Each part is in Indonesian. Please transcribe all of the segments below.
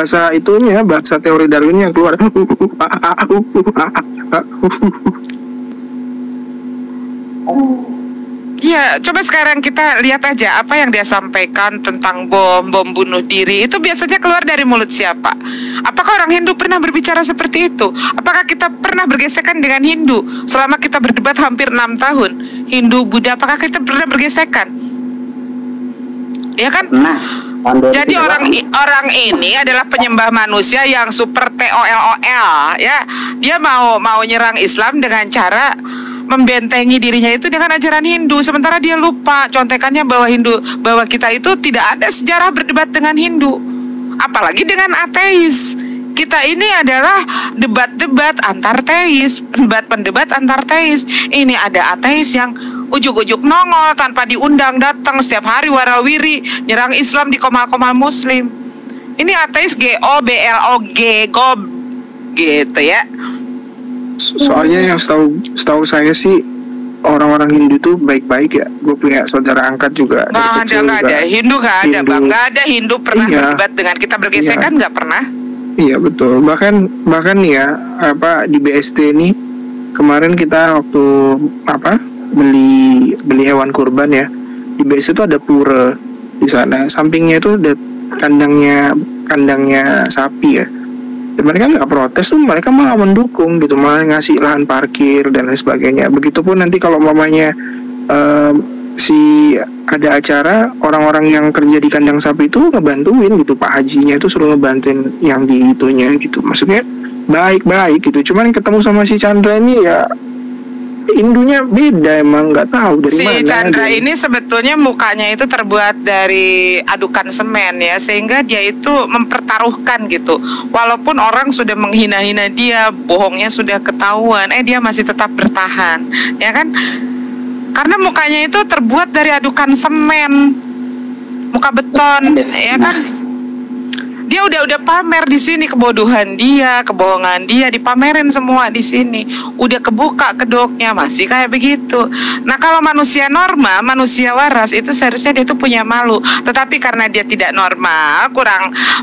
bahasa itunya, bahasa teori Darwin yang keluar. Iya, coba sekarang kita lihat aja apa yang dia sampaikan tentang bom bunuh diri. Itu biasanya keluar dari mulut siapa? Apakah orang Hindu pernah berbicara seperti itu? Apakah kita pernah bergesekan dengan Hindu selama kita berdebat hampir 6 tahun? Hindu, Buddha, apakah kita pernah bergesekan? Ya kan? Nah, jadi orang ini adalah penyembah manusia yang super TOLOL, ya. Dia mau nyerang Islam dengan cara membentengi dirinya itu dengan ajaran Hindu, sementara dia lupa contekannya bahwa kita itu tidak ada sejarah berdebat dengan Hindu, apalagi dengan ateis. Kita ini adalah debat-debat antar teis, pendebat antar teis. Ini ada ateis yang ujuk-ujuk nongol tanpa diundang datang setiap hari warawiri nyerang Islam di koma-koma Muslim. Ini ateis GOBLOG gob gitu ya. Soalnya yang setahu saya sih orang-orang Hindu tuh baik-baik ya. Gue punya saudara angkat juga. Nggak ada. Hindu nggak ada, Bang. Nggak ada Hindu pernah berdebat dengan kita bergesekan, nggak pernah. Iya betul. Bahkan ya di BST ini kemarin kita waktu beli hewan kurban ya, di BST itu ada pura di sana. Sampingnya itu ada kandangnya sapi ya. Dan mereka nggak protes tuh, mereka malah mendukung gitu, malah ngasih lahan parkir dan lain sebagainya. Begitupun nanti kalau mamanya ada acara, orang-orang yang kerja di kandang sapi itu ngebantuin gitu, Pak Hajinya itu suruh ngebantuin yang di itunya gitu. Maksudnya baik-baik gitu. Cuman ketemu sama si Chandra ini ya Hindunya beda, emang nggak tahu dari mana. Si Chandra ini sebetulnya mukanya itu terbuat dari adukan semen ya, sehingga dia itu mempertaruhkan gitu. Walaupun orang sudah menghina-hina dia, bohongnya sudah ketahuan, dia masih tetap bertahan, ya kan? Karena mukanya itu terbuat dari adukan semen, muka beton, ya kan? Dia udah pamer di sini kebodohan dia, kebohongan dia dipamerin semua di sini. Udah kebuka kedoknya masih kayak begitu. Nah, kalau manusia normal, manusia waras itu seharusnya dia itu punya malu. Tetapi karena dia tidak normal,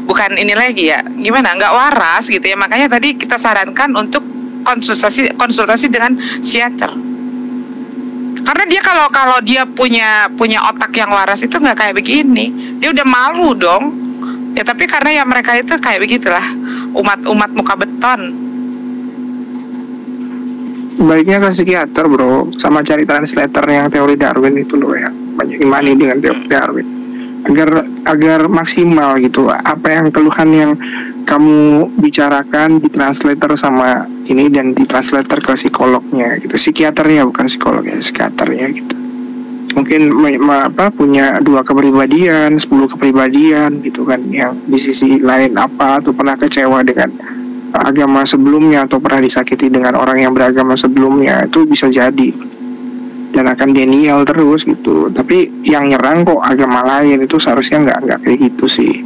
bukan ini lagi ya. Gimana? Nggak waras gitu ya. Makanya tadi kita sarankan untuk konsultasi dengan psikiater. Karena dia kalau dia punya otak yang waras itu nggak kayak begini. Dia udah malu dong. Ya tapi karena ya mereka itu kayak begitulah, umat muka beton. Baiknya ke psikiater bro, sama cari translator yang teori Darwin itu loh ya, banyak imani dengan teori Darwin, agar maksimal gitu. Apa yang keluhan yang kamu bicarakan di translator sama ini, dan di translator ke psikolognya gitu, psikiaternya bukan psikolog ya, psikiaternya gitu. Mungkin punya 2 kepribadian, 10 kepribadian gitu kan, yang di sisi lain atau pernah kecewa dengan agama sebelumnya, atau pernah disakiti dengan orang yang beragama sebelumnya, itu bisa jadi, dan akan denial terus gitu. Tapi yang nyerang kok agama lain, itu seharusnya nggak kayak gitu sih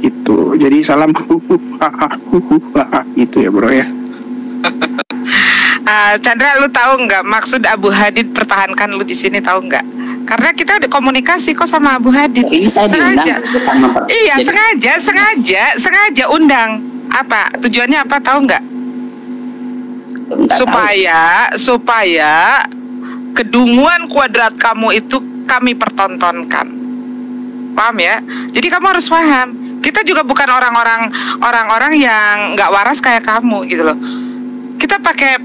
gitu. Jadi salam gitu ya bro ya. Chandra, lu tahu nggak maksud Abu Hadid pertahankan lu di sini, tahu nggak? Karena kita udah komunikasi kok sama Abu Hadid. Ini saya sengaja. Iya, sengaja undang. Apa tujuannya? Apa tahu nggak? Supaya kedunguan kuadrat kamu itu kami pertontonkan. Paham ya? Jadi kamu harus paham. Kita juga bukan orang-orang yang nggak waras kayak kamu gitu loh. Kita pakai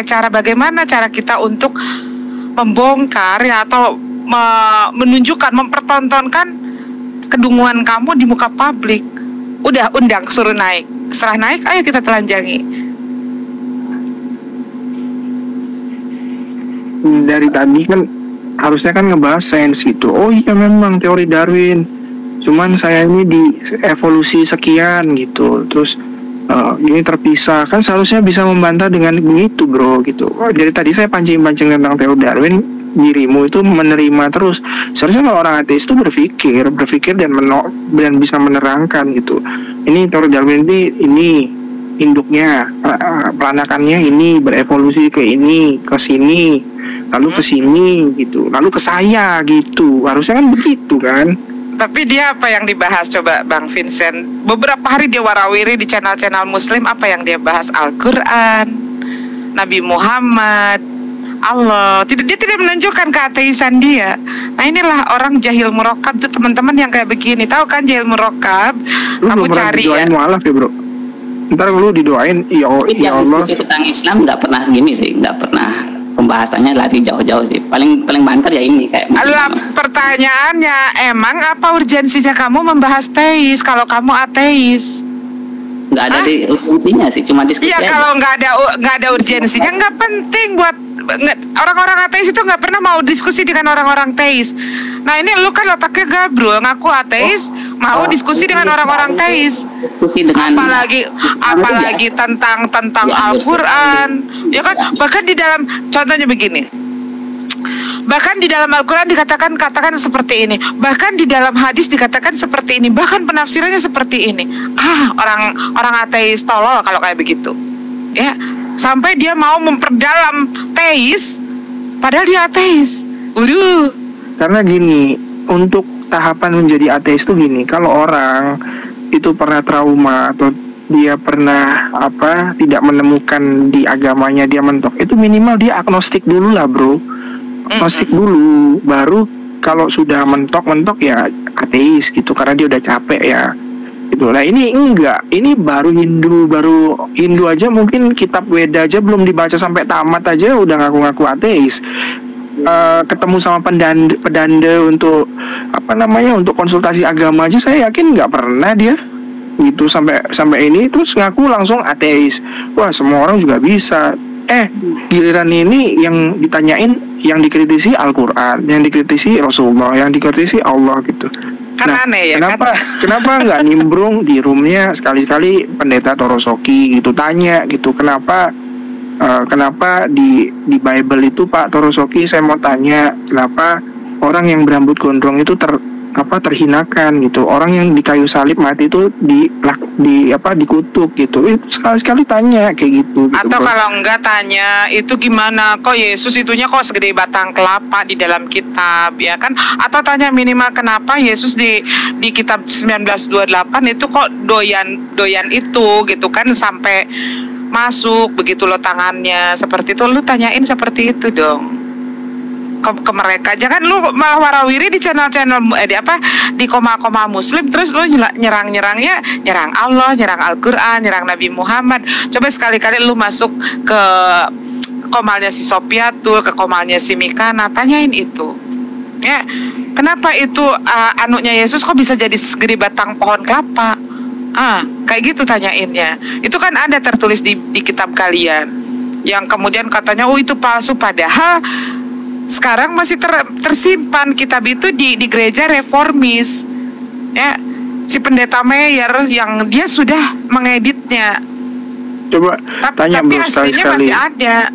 cara bagaimana cara kita untuk membongkar ya, atau menunjukkan, mempertontonkan kedunguan kamu di muka publik. Udah undang, suruh naik, setelah naik ayo kita telanjangi. Dari tadi kan harusnya kan ngebahas sains gitu. Oh iya memang teori Darwin, cuman saya ini di evolusi sekian gitu, terus ini terpisah, kan seharusnya bisa membantah dengan begitu bro gitu. Dari tadi saya pancing-pancing tentang teori Darwin, dirimu itu menerima terus. Seharusnya kalau orang ateis itu berpikir dan bisa menerangkan gitu. Ini teori Darwin ini induknya, pelanakannya ini berevolusi ke ini, ke sini, lalu ke sini gitu, lalu ke saya gitu. Harusnya kan begitu kan. Tapi dia apa yang dibahas coba Bang Vincent? Beberapa hari dia warawiri di channel-channel Muslim, apa yang dia bahas? Al-Quran, Nabi Muhammad, Allah. Dia tidak menunjukkan keateisan dia. Nah inilah orang jahil murokab tuh teman-teman yang kayak begini. Tahu kan jahil murokab? Kamu cari ya. Mualaf ya bro. Ntar lu didoain, ya Allah. Diskusi tentang Islam nggak pernah gini sih, nggak pernah pembahasannya lari jauh-jauh sih. Paling banter ya ini kayak. Alah, pertanyaannya, emang apa urgensinya kamu membahas teis kalau kamu ateis? Nggak ada di urgensinya sih, cuma diskusi. Iya, kalau nggak ada urgensinya nggak penting buat orang-orang ateis itu nggak pernah mau diskusi dengan orang-orang teis. Nah ini lu kan otaknya gabrol, ngaku ateis, mau diskusi dengan orang-orang teis. Apalagi tentang Al-Quran, ya kan? Bahkan di dalam, contohnya begini. Bahkan di dalam Al-Quran katakan seperti ini. Bahkan di dalam hadis dikatakan seperti ini. Bahkan penafsirannya seperti ini. Orang ateis tolol kalau kayak begitu. Ya, sampai dia mau memperdalam teis, padahal dia ateis. Karena gini, untuk tahapan menjadi ateis itu gini. Kalau orang itu pernah trauma atau dia pernah tidak menemukan di agamanya, dia mentok, itu minimal dia agnostik dulu lah bro. Agnostik dulu, baru kalau sudah mentok ya ateis gitu, karena dia udah capek ya gitu. Nah ini enggak, ini baru Hindu aja, mungkin kitab Weda aja belum dibaca sampai tamat aja udah ngaku-ngaku ateis. Ketemu sama pedanda untuk untuk konsultasi agama aja saya yakin nggak pernah dia gitu sampai ini, terus ngaku langsung ateis. Wah, semua orang juga bisa. Giliran ini yang ditanyain, yang dikritisi Al-Quran, yang dikritisi Rasulullah, yang dikritisi Allah gitu. Nah, aneh, ya, kenapa nggak nimbrung di roomnya sekali-kali Pendeta Torosoki gitu, tanya gitu, kenapa di Bible itu Pak Torosoki, saya mau tanya, kenapa orang yang berambut gondrong itu terhinakan gitu, orang yang di kayu salib mati itu dikutuk gitu. Itu sekali-sekali tanya kayak gitu. Atau bro, kalau enggak tanya itu gimana kok Yesus itunya kok segede batang kelapa di dalam kitab, ya kan? Atau tanya minimal kenapa Yesus di kitab 1928 itu kok doyan itu gitu kan, sampai masuk begitu lo tangannya seperti itu. Lu tanyain seperti itu dong ke mereka. Jangan lu malah warawiri di channel-channel di koma-koma Muslim, terus lu nyerang Allah, nyerang Al-Quran, nyerang Nabi Muhammad. Coba sekali-kali lu masuk ke komalnya si Sopiatul, ke komalnya si Mikana, tanyain itu. Ya, kenapa itu anaknya Yesus kok bisa jadi segede batang pohon kelapa? Kayak gitu tanyainnya. Itu kan ada tertulis di kitab kalian. Yang kemudian katanya itu palsu, padahal sekarang masih tersimpan kitab itu di gereja reformis. Ya, si pendeta Meyer yang dia sudah mengeditnya. Coba tanya tapi bro sekali-sekali masih ada.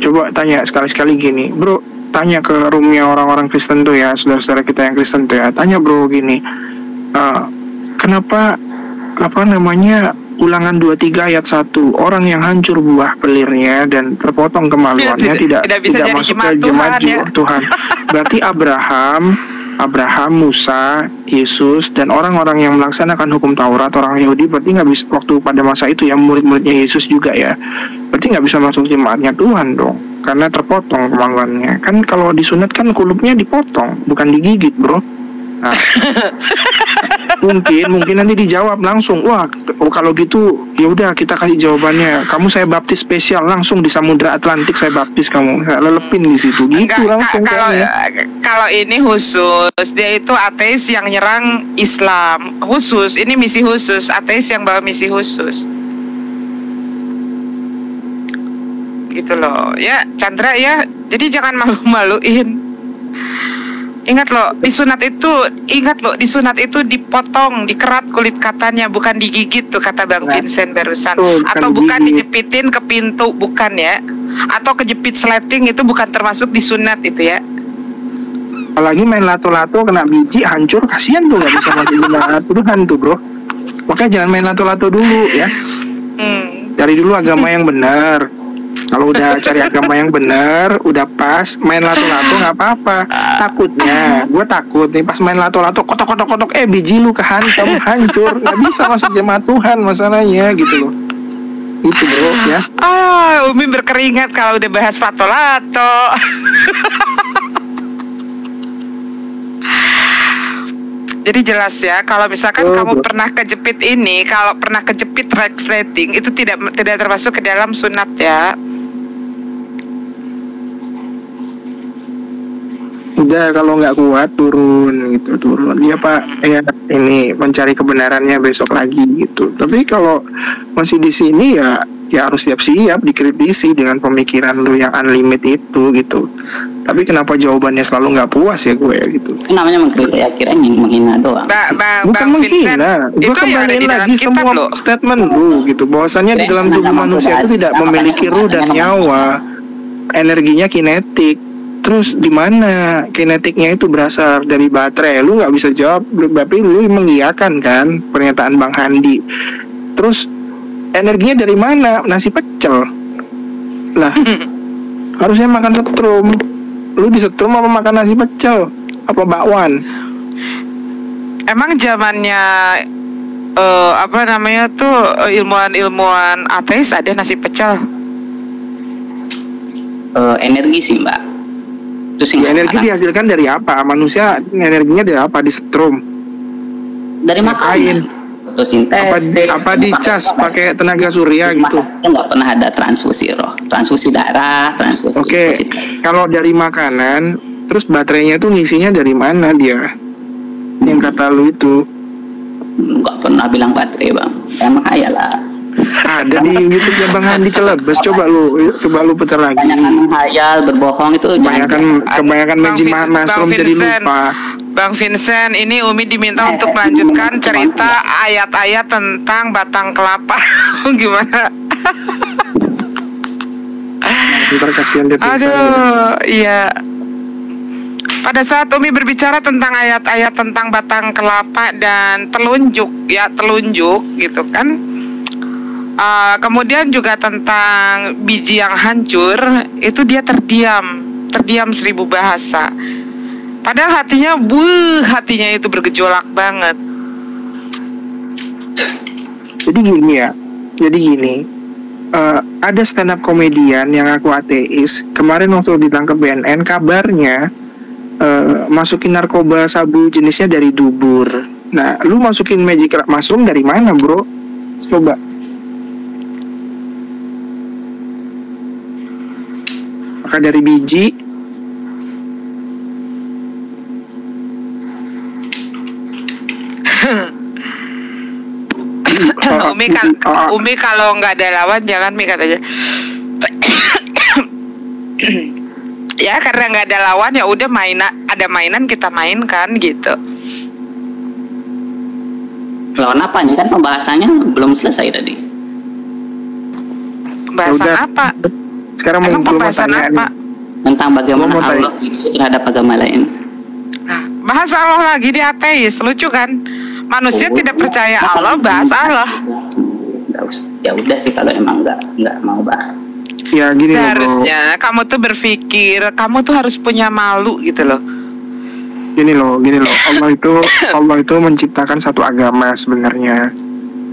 Coba tanya sekali-sekali gini, bro. Tanya ke roomnya orang-orang Kristen tuh ya, saudara-saudara kita yang Kristen tuh ya. Tanya bro gini, kenapa Ulangan 23 ayat 1, orang yang hancur buah pelirnya dan terpotong kemaluannya tidak masuk ke jemaat Tuhan. Berarti Abraham, Musa, Yesus dan orang-orang yang melaksanakan hukum Taurat, orang Yahudi, berarti nggak bisa waktu pada masa itu ya, murid-muridnya Yesus juga ya, berarti nggak bisa masuk jemaatnya Tuhan dong, karena terpotong kemaluannya. Kan kalau disunat kan kulupnya dipotong, bukan digigit bro. Nah, mungkin nanti dijawab langsung, wah kalau gitu ya udah kita kasih jawabannya, kamu saya baptis spesial langsung di Samudra Atlantik, saya baptis kamu, lelepin di situ gitu langsung. Kalau ini khusus, dia itu ateis yang nyerang Islam khusus, ini misi khusus, ateis yang bawa misi khusus gitu loh ya, Chandra ya. Jadi jangan malu-maluin. Ingat loh, di sunat itu dipotong, dikerat kulit katanya, bukan digigit tuh kata Bang Vincent barusan. Atau bukan dijepitin ke pintu, bukan ya. Atau kejepit sleting, itu bukan termasuk di sunat itu ya. Apalagi main lato-lato kena biji hancur, kasihan tuh, gak bisa masuk jemaat Tuhan tuh bro. Makanya jangan main lato-lato dulu ya. Cari dulu agama yang benar. Kalau udah cari agama yang bener, udah pas, main lato-lato nggak apa-apa. Takutnya, gue takut nih pas main lato-lato kotok-kotok, biji lu kehantam, hancur, nggak bisa masuk jemaah Tuhan masalahnya gitu loh. Itu bro ya. Umi berkeringat kalau udah bahas lato-lato. Jadi jelas ya, kalau misalkan kamu pernah kejepit ini, kalau pernah kejepit resleting itu tidak termasuk ke dalam sunat ya. Udah kalau nggak kuat turun gitu, turun. Ya Pak, ya ini mencari kebenarannya besok lagi gitu. Tapi kalau masih di sini ya harus siap-siap dikritisi dengan pemikiran lu yang unlimited itu gitu. Tapi kenapa jawabannya selalu nggak puas ya gue gitu? Namanya mengkritik, akhirnya menghina doang. Bukan menghina, gue kembaliin lagi semua statement lu gitu. Bahwasannya di dalam tubuh manusia itu tidak memiliki ruh dan nyawa, energinya kinetik. Terus di mana kinetiknya itu berasal dari baterai? Lu nggak bisa jawab, tapi lu mengiyakan kan pernyataan Bang Handi. Terus energinya dari mana? Nasi pecel. Lah, harusnya makan setrum. Lu disetrum apa makan nasi pecel? Apa bakwan? Emang zamannya ilmuwan ateis ada nasi pecel? Energi sih mbak. Ya, energi dihasilkan dari apa? Manusia energinya dari apa? Disetrum? Dari makanan. Fotosintesis. Apa dicas pakai tenaga surya gitu? Nggak pernah ada transfusi roh, transfusi darah, transfusi. Oke. Kalau dari makanan, terus baterainya itu ngisinya dari mana dia? Yang kata lu itu? Nggak pernah bilang baterai bang. Emang lah. Ada di YouTube ya Bang Handi Celebes. Coba lu putar lagi. Kebanyakan menghayal, berbohong itu. Kebanyakan magic mushroom jadi lupa. Bang Vincent, ini Umi diminta untuk melanjutkan cerita ayat-ayat tentang batang kelapa. Gimana? Ntar kasihan dia. Aduh, iya. Pada saat Umi berbicara tentang ayat-ayat tentang batang kelapa dan telunjuk gitu kan. Kemudian juga tentang biji yang hancur, itu dia terdiam 1000 bahasa. Padahal hatinya itu bergejolak banget. Jadi gini, ada stand up komedian yang aku ateis. Kemarin waktu ditangkap BNN, kabarnya masukin narkoba sabu jenisnya dari dubur. Nah, lu masukin magic mushroom dari mana, bro? Coba. Maka dari biji. Umi kalau nggak ada lawan jangan Mi katanya. Ya karena nggak ada lawan ya udah ada mainan kita mainkan gitu. Lawan apa nih, kan pembahasannya belum selesai tadi. Pembahasan apa? Sekarang emang pembahasan apa? Tentang bagaimana Allah itu terhadap agama lain. Nah, bahas Allah lagi di ateis, lucu kan? Manusia tidak percaya Allah, bahas Allah. Ya udah sih kalau emang nggak mau bahas. Ya gini seharusnya loh, kamu tuh berpikir kamu tuh harus punya malu gitu loh. Gini loh, Allah itu menciptakan satu agama sebenarnya.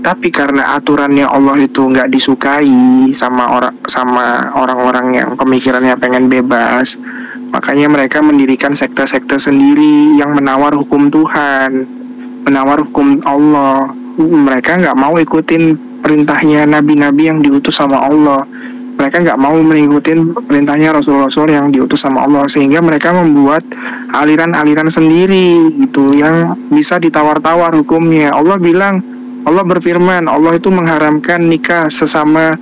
Tapi karena aturannya Allah itu nggak disukai sama orang-orang yang pemikirannya pengen bebas, makanya mereka mendirikan sekte-sekte sendiri yang menawar hukum Tuhan, menawar hukum Allah. Mereka nggak mau ikutin perintahnya nabi-nabi yang diutus sama Allah. Mereka nggak mau mengikuti perintahnya rasul-rasul yang diutus sama Allah, sehingga mereka membuat aliran-aliran sendiri gitu yang bisa ditawar-tawar hukumnya. Allah berfirman, Allah itu mengharamkan nikah sesama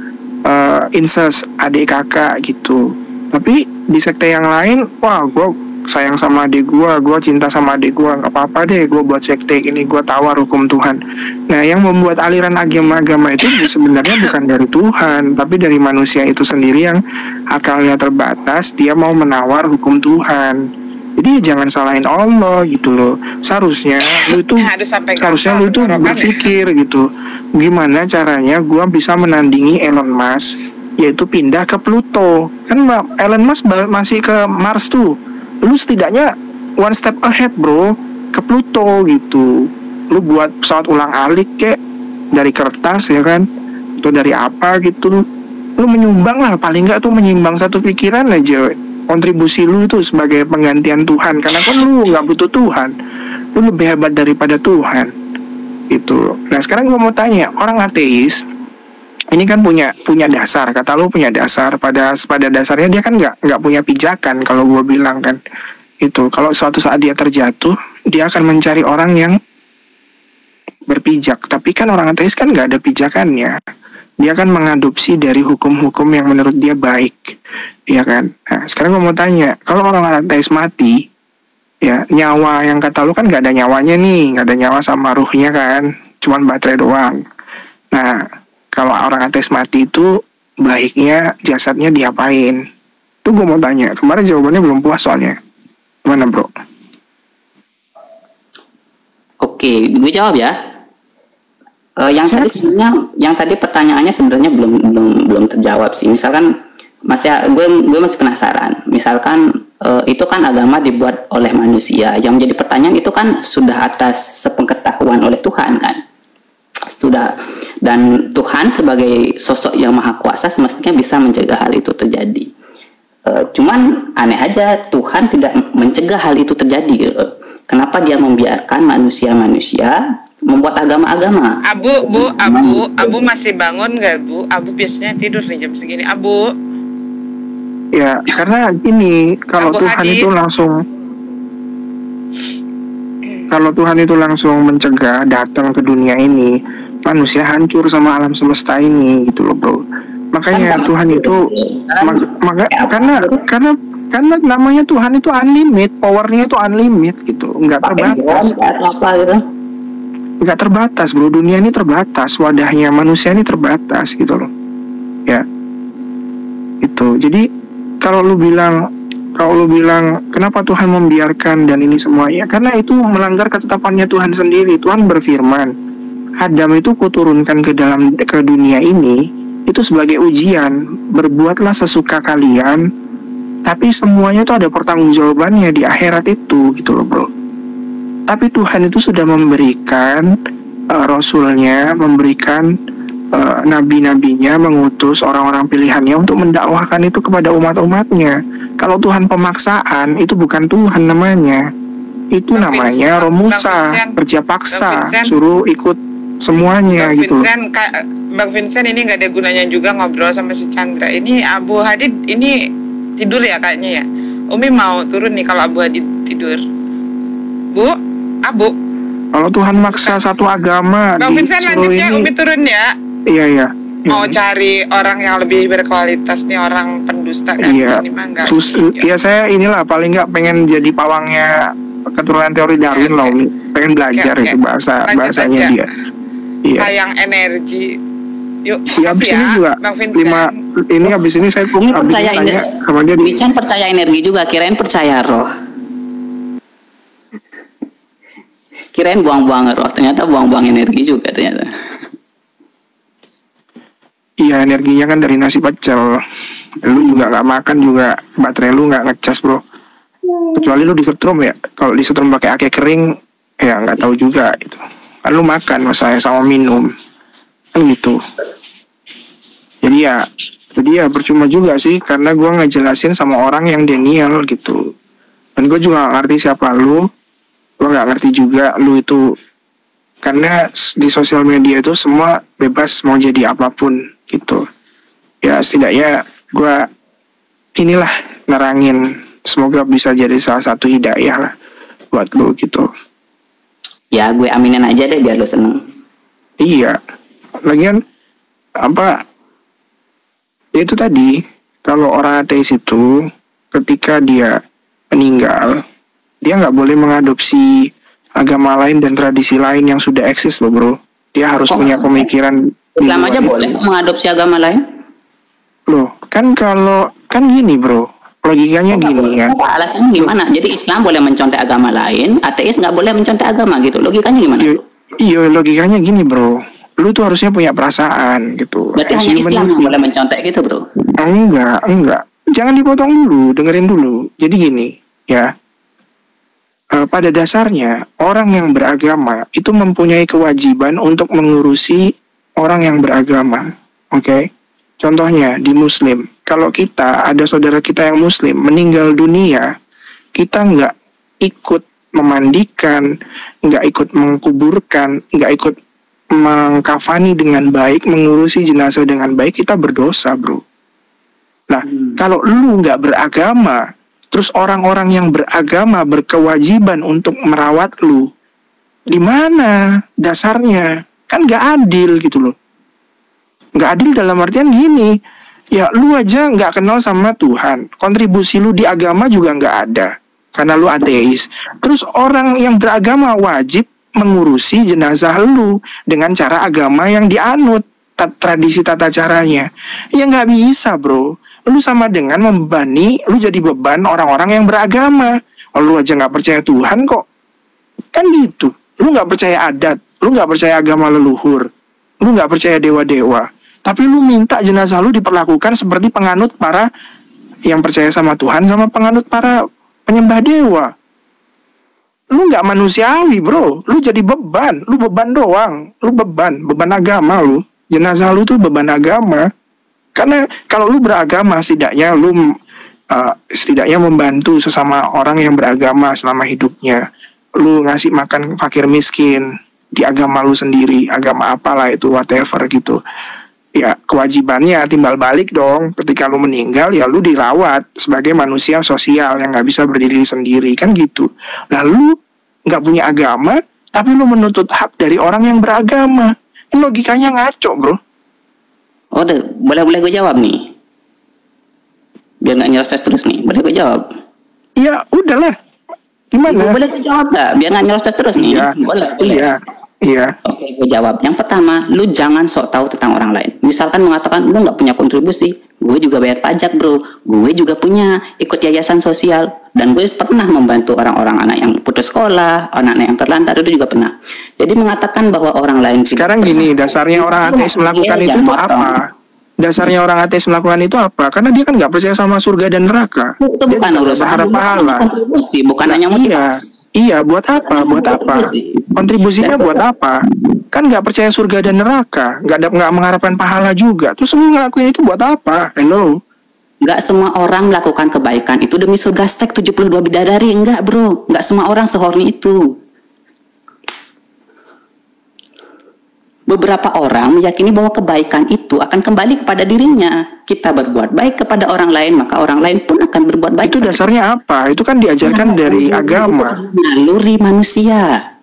incest, adik kakak gitu. Tapi di sekte yang lain, wah gue sayang sama adik gue cinta sama adik gue, nggak apa-apa deh gue buat sekte ini, gue tawar hukum Tuhan. Nah yang membuat aliran agama itu sebenarnya bukan dari Tuhan, tapi dari manusia itu sendiri yang akalnya terbatas, dia mau menawar hukum Tuhan. Jadi jangan salahin Allah gitu loh. Seharusnya lu itu berpikir gitu, gimana caranya gue bisa menandingi Elon Musk yaitu pindah ke Pluto. Kan Elon Musk masih ke Mars tuh. Lu setidaknya one step ahead bro, ke Pluto gitu. Lu buat pesawat ulang-alik kayak dari kertas ya kan, atau dari apa gitu. Lu menyumbang lah, paling nggak tuh menyumbang satu pikiran aja. Kontribusi lu itu sebagai penggantian Tuhan, karena kan lu nggak butuh Tuhan, lu lebih hebat daripada Tuhan gitu. Nah sekarang gue mau tanya, orang ateis ini kan punya dasar, kata lu punya dasar, pada dasarnya dia kan nggak punya pijakan. Kalau gue bilang kan itu, kalau suatu saat dia terjatuh, dia akan mencari orang yang berpijak. Tapi kan orang ateis kan nggak ada pijakannya, dia kan mengadopsi dari hukum-hukum yang menurut dia baik, ya kan. Nah sekarang gue mau tanya, kalau orang ateis mati, ya nyawa yang kata lu kan nggak ada nyawanya nih, nggak ada nyawa sama ruhnya kan, cuman baterai doang. Nah kalau orang ateis mati itu baiknya jasadnya diapain? Itu gue mau tanya, kemarin jawabannya belum puas soalnya. Gimana bro? Oke, gue jawab ya. Yang tadi pertanyaannya sebenarnya belum terjawab sih. Misalkan gue masih penasaran. Misalkan itu kan agama dibuat oleh manusia. Yang menjadi pertanyaan itu kan sudah atas sepengetahuan oleh Tuhan kan. Sudah, dan Tuhan sebagai sosok yang maha kuasa semestinya bisa mencegah hal itu terjadi. Cuman aneh aja Tuhan tidak mencegah hal itu terjadi. Kenapa dia membiarkan manusia-manusia membuat agama-agama? Abu masih bangun nggak Bu? Abu biasanya tidur nih jam segini. Abu. Ya karena gini, kalau Tuhan itu langsung mencegah datang ke dunia ini, manusia hancur sama alam semesta ini gitu loh bro. Makanya Tuhan itu karena namanya Tuhan itu unlimited, powernya itu unlimited gitu, nggak terbatas. Nggak terbatas bro, dunia ini terbatas, wadahnya manusia ini terbatas gitu loh. Ya. Itu. Jadi kalau lu bilang kenapa Tuhan membiarkan dan ini semua, ya karena itu melanggar ketetapannya Tuhan sendiri. Tuhan berfirman, Adam itu kuturunkan ke dunia ini itu sebagai ujian, berbuatlah sesuka kalian, tapi semuanya itu ada pertanggungjawabannya di akhirat itu gitu loh bro. Tapi Tuhan itu sudah memberikan Rasulnya, memberikan nabi-nabinya, mengutus orang-orang pilihannya untuk mendakwahkan itu kepada umat-umatnya. Kalau Tuhan pemaksaan, itu bukan Tuhan namanya. Itu namanya Romusa, kerja paksa, suruh ikut semuanya gitu. Bang Vincent ini nggak ada gunanya juga ngobrol sama si Chandra. Ini Abu Hadid ini tidur ya kayaknya ya. Umi mau turun nih kalau Abu Hadid tidur. Bu, Abu. Kalau Tuhan maksa satu agama, Bang Vincent lanjutnya Umi turun ya. Iya. Mau cari orang yang lebih berkualitas nih, orang pendusta kan? Iya. Ini mah enggak. Ya saya inilah paling nggak pengen jadi pawangnya keturunan teori Darwin loh. Pengen belajar itu bahasanya dia. Iya. Sayang energi. Yuk, ya, habis ini juga Bang Vincent. Habis ini saya percaya sama dia. Vincent percaya energi juga, kirain percaya roh. Kirain buang-buang roh, ternyata buang-buang energi juga ternyata. Iya, energinya kan dari nasi pecel. Lu juga nggak makan juga, baterai lu nggak ngecas bro. Kecuali lu disetrum ya. Kalau disetrum pakai ake kering, ya nggak tahu juga gitu. Kan lu makan masalahnya sama minum kan gitu. Jadi ya percuma juga sih, karena gue ngejelasin sama orang yang denial gitu. Dan gue juga gak ngerti siapa lu. Gue gak ngerti juga lu itu, karena di sosial media itu semua bebas mau jadi apapun gitu. Ya setidaknya gue inilah nerangin, semoga bisa jadi salah satu hidayah lah buat lu gitu. Ya gue aminin aja deh biar lu seneng. Iya. Lagian itu tadi, kalau orang ateis itu ketika dia meninggal, dia nggak boleh mengadopsi agama lain dan tradisi lain yang sudah eksis loh bro. Dia harus punya pemikiran. Islam aja boleh mengadopsi agama lain? Loh, kan gini bro, logikanya gini ya. Alasannya gimana? Jadi Islam boleh mencontek agama lain, ateis nggak boleh mencontek agama gitu. Logikanya gimana? Iya, logikanya gini bro. lu tuh harusnya punya perasaan gitu. Berarti hanya Islam yang boleh mencontek gitu, bro? Enggak. Jangan dipotong dulu, dengerin dulu. Jadi gini, ya. Pada dasarnya orang yang beragama itu mempunyai kewajiban untuk mengurusi orang yang beragama. Oke? Contohnya di Muslim, kalau kita ada saudara kita yang Muslim meninggal dunia, kita nggak ikut memandikan, nggak ikut mengkuburkan, nggak ikut mengkafani dengan baik, mengurusi jenazah dengan baik, kita berdosa, bro. Nah, kalau lu nggak beragama, terus orang-orang yang beragama berkewajiban untuk merawat lu, di mana dasarnya? Kan nggak adil gitu loh. Nggak adil dalam artian gini, ya lu aja nggak kenal sama Tuhan, kontribusi lu di agama juga nggak ada, karena lu ateis. Terus orang yang beragama wajib mengurusi jenazah lu dengan cara agama yang dianut, tradisi tata caranya. Ya nggak bisa, bro. Lu sama dengan membebani, lu jadi beban orang-orang yang beragama. Lu aja nggak percaya Tuhan kok, kan gitu. Lu nggak percaya adat, lu nggak percaya agama leluhur, lu nggak percaya dewa-dewa, tapi lu minta jenazah lu diperlakukan seperti penganut para yang percaya sama Tuhan sama penganut para penyembah dewa. Lu nggak manusiawi, bro. Lu jadi beban, lu beban doang, lu beban agama lu. Jenazah lu tuh beban agama. Karena kalau lu beragama, setidaknya lu setidaknya membantu sesama orang yang beragama selama hidupnya. Lu ngasih makan fakir miskin di agama lu sendiri, agama apalah itu, whatever gitu. Ya kewajibannya timbal balik dong. Ketika lu meninggal, ya lu dirawat sebagai manusia sosial yang nggak bisa berdiri sendiri, kan gitu. Lalu nggak punya agama, tapi lu menuntut hak dari orang yang beragama. Ini logikanya ngaco, bro. Oh, boleh gue jawab nih, biar nggak nyerocos terus nih. Boleh gue jawab? Ya udahlah. Gimana? Boleh gue jawab nggak? Biar nggak nyerocos terus nih. Ya. Boleh. Iya. Oke, gue jawab. Yang pertama, lu jangan sok tahu tentang orang lain. Misalkan mengatakan lu nggak punya kontribusi, gue juga bayar pajak, bro. Gue juga punya ikut yayasan sosial, dan gue pernah membantu orang-orang anak yang putus sekolah, anak-anak yang terlantar, itu juga pernah. Jadi mengatakan bahwa orang lain sekarang gini, dasarnya orang ateis melakukan itu apa? Dasarnya orang ateis melakukan itu apa? Karena dia kan nggak percaya sama surga dan neraka. Itu bukan urusan berharap pahala. Kontribusi, bukan hanya motivasi. Iya, buat apa? Kontribusinya buat apa? Kan nggak percaya surga dan neraka, nggak mengharapkan pahala juga. Terus lu ngelakuin itu buat apa? Hello? Nggak semua orang melakukan kebaikan itu demi surga stek 72 bidadari. Enggak, bro. Nggak semua orang sehorni itu. Beberapa orang meyakini bahwa kebaikan itu akan kembali kepada dirinya. Kita berbuat baik kepada orang lain, maka orang lain pun akan berbuat baik. Itu dasarnya apa? Itu kan diajarkan dari agama. Itu naluri manusia.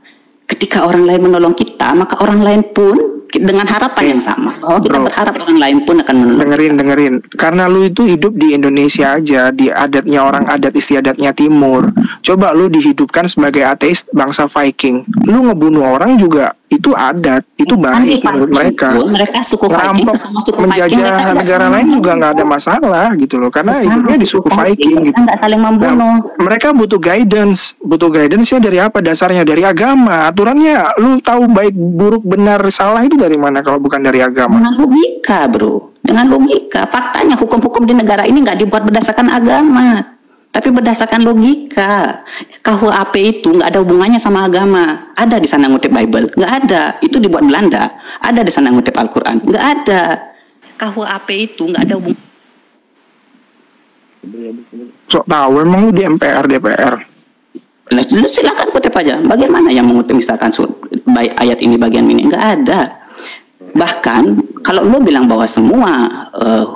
Ketika orang lain menolong kita, maka orang lain pun dengan harapan yang sama. Oh, kita berharap orang lain pun akan menolong. Dengerin. Karena lu itu hidup di Indonesia aja, di adatnya orang adat istiadatnya Timur. Coba lu dihidupkan sebagai ateis bangsa Viking. Lu ngebunuh orang juga itu adat, itu baik menurut mereka. Mereka suku Viking, sesama suku Viking, menjajah negara lain juga nggak ada masalah gitu loh, karena hidupnya di suku Viking gitu. Nggak saling membunuh. Nah, mereka butuh guidance-nya dari apa? Dasarnya dari agama. Aturannya, lu tahu baik buruk benar salah itu dari mana kalau bukan dari agama? Dengan logika, bro. Dengan logika. Faktanya hukum-hukum di negara ini nggak dibuat berdasarkan agama, tapi berdasarkan logika. KUHP itu nggak ada hubungannya sama agama. Ada di sana ngutip Bible, nggak ada. Itu dibuat Belanda. Ada di sana ngutip Al-Quran, nggak ada. KUHP itu nggak ada hubungan. Sok tahu emang lu di MPR DPR. Lu silakan kutip aja. Bagaimana yang mengutip misalkan ayat ini bagian ini? Nggak ada. Bahkan kalau lu bilang bahwa semua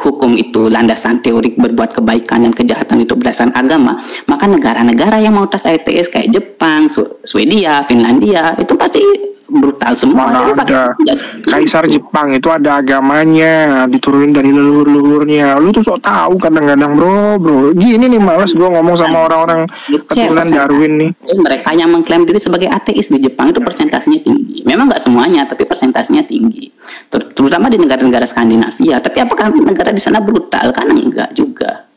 hukum itu landasan teori berbuat kebaikan dan kejahatan itu berdasarkan agama, maka negara-negara yang mau tes ITS kayak Jepang, Swedia, Finlandia itu pasti brutal semua. Mana ada Kaisar Jepang itu ada agamanya, diturunin dari leluhur-leluhurnya. Lu tuh sok tahu kadang-kadang, bro. Gini nih males gue ngomong sama orang-orang keturunan Darwin nih. Mereka yang mengklaim diri sebagai ateis di Jepang itu persentasenya tinggi. Memang nggak semuanya, tapi persentasenya tinggi. Terutama di negara-negara Skandinavia. Tapi apakah negara di sana brutal? Kan enggak juga.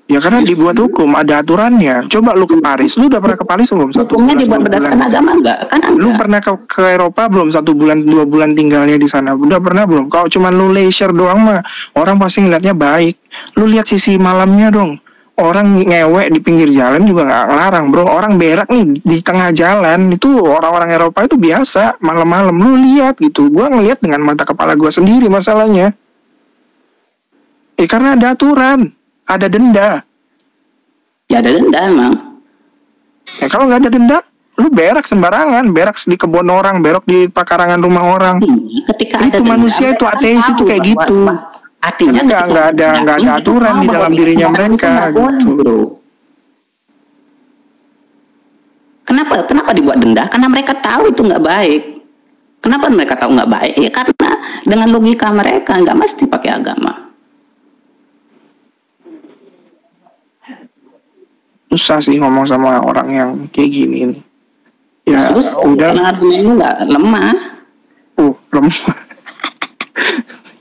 Ya karena dibuat hukum, ada aturannya. Coba lu ke Paris, lu udah pernah ke Paris belum? Hukumnya dibuat berdasarkan agama enggak? Kan Lu enggak. pernah ke Eropa belum? 1 bulan 2 bulan tinggalnya di sana, udah pernah belum? Kalau cuma lu leisure doang mah, orang pasti ngeliatnya baik. Lu lihat sisi malamnya dong. Orang ngewek di pinggir jalan juga nggak ngelarang, bro. Orang berak nih di tengah jalan, itu orang-orang Eropa itu biasa malam-malam. Lu lihat gitu, gua ngeliat dengan mata kepala gua sendiri masalahnya. Karena ada aturan, ada denda. Ya ada denda emang. Ya kalau nggak ada denda, lu berak sembarangan, berak di kebun orang, berok di pekarangan rumah orang. Ketika Itu ada denda, manusia itu mereka ateis tahu itu kayak bahwa- gitu. Artinya Karena nggak ada itu aturan tahu di bahwa dalam dia dirinya sembarangan mereka, itu nggak boleh, gitu. bro. Kenapa dibuat denda? Karena mereka tahu itu nggak baik. Kenapa mereka tahu nggak baik? Ya karena dengan logika mereka nggak mesti pakai agama. Susah sih ngomong sama orang yang kayak gini nih. Ya Terus udah, karena argumennya nggak lemah. lemah.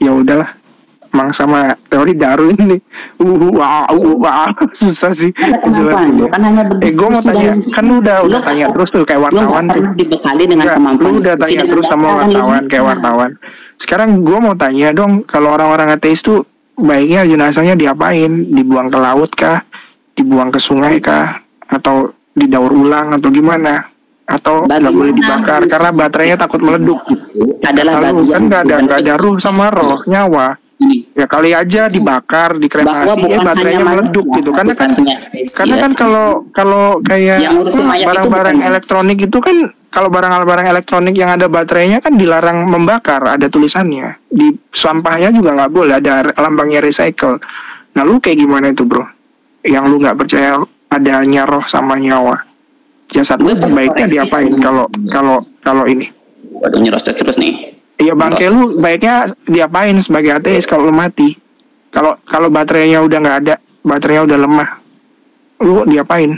Ya udahlah. Emang sama teori Darwin nih. Susah sih. Kenapa? Kan hanya Gue mau tanya, kan lu udah tanya terus tuh kayak wartawan tuh. Pernah dibekali dengan Enggak, kemampuan lu udah diskusi tanya dengan terus sama data dan wartawan, kayak logika. wartawan. Sekarang gue mau tanya dong, kalau orang-orang ateis tuh baiknya jenazahnya diapain? Dibuang ke laut kah? Dibuang ke sungai kah? Atau didaur ulang atau gimana? Atau nggak Bagaimana boleh dibakar karena baterainya takut meleduk? Itu adalah Lalu bagian kan nggak ada ruh sama roh, nyawa. Ini. Ya kali aja dibakar, Bahwa dikremasi, bukan baterainya hanya meleduk manusia gitu. Karena kan satu-satunya spesies karena kan kalau kayak yang ngurusin mayat itu barang-barang bukan elektronik itu kan, kalau barang-barang elektronik yang ada baterainya kan dilarang membakar, ada tulisannya. Di sampahnya juga nggak boleh, ada lambangnya recycle. Nah lu kayak gimana itu bro? Yang lu nggak percaya adanya roh sama nyawa? Jasad lu baiknya diapain kalau ini? Waduh, nyerosot terus nih. Iya bangke lu baiknya diapain sebagai ateis kalau lu mati? Kalau baterainya udah nggak ada, baterainya udah lemah, lu diapain?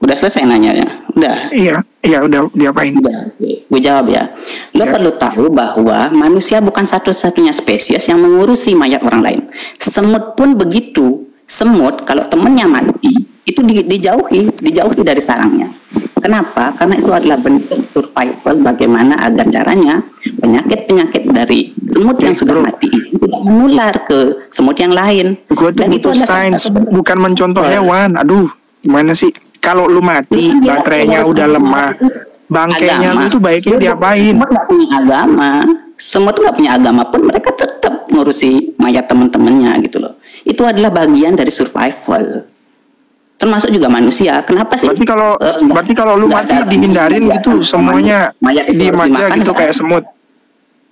Udah selesai nanyanya? Udah. Iya udah diapain? Udah. Gue jawab ya. Lo Ya. perlu tahu bahwa manusia bukan satu-satunya spesies yang mengurusi mayat orang lain. Semut pun begitu. Semut kalau temennya mati itu dijauhi dari sarangnya. Kenapa? Karena itu adalah bentuk survival, bagaimana agar caranya penyakit dari semut yang sudah mati itu tidak menular ke semut yang lain. Gue tuh Dan butuh adalah sains, salah satu bukan mencontoh hewan. Aduh, gimana sih? Kalau lu mati, Bukan, baterainya dia udah harus lemah, itu bangkainya agama. lu tuh baiknya diapain? Semut nggak punya agama. Semut nggak punya agama pun mereka tetap ngurusi mayat teman-temannya gitu loh. Itu adalah bagian dari survival. Termasuk juga manusia. Kenapa sih? Berarti kalau lu mati dihindarin gitu semuanya, mayat itu diem harus aja dimakan, gitu kan? kayak semut.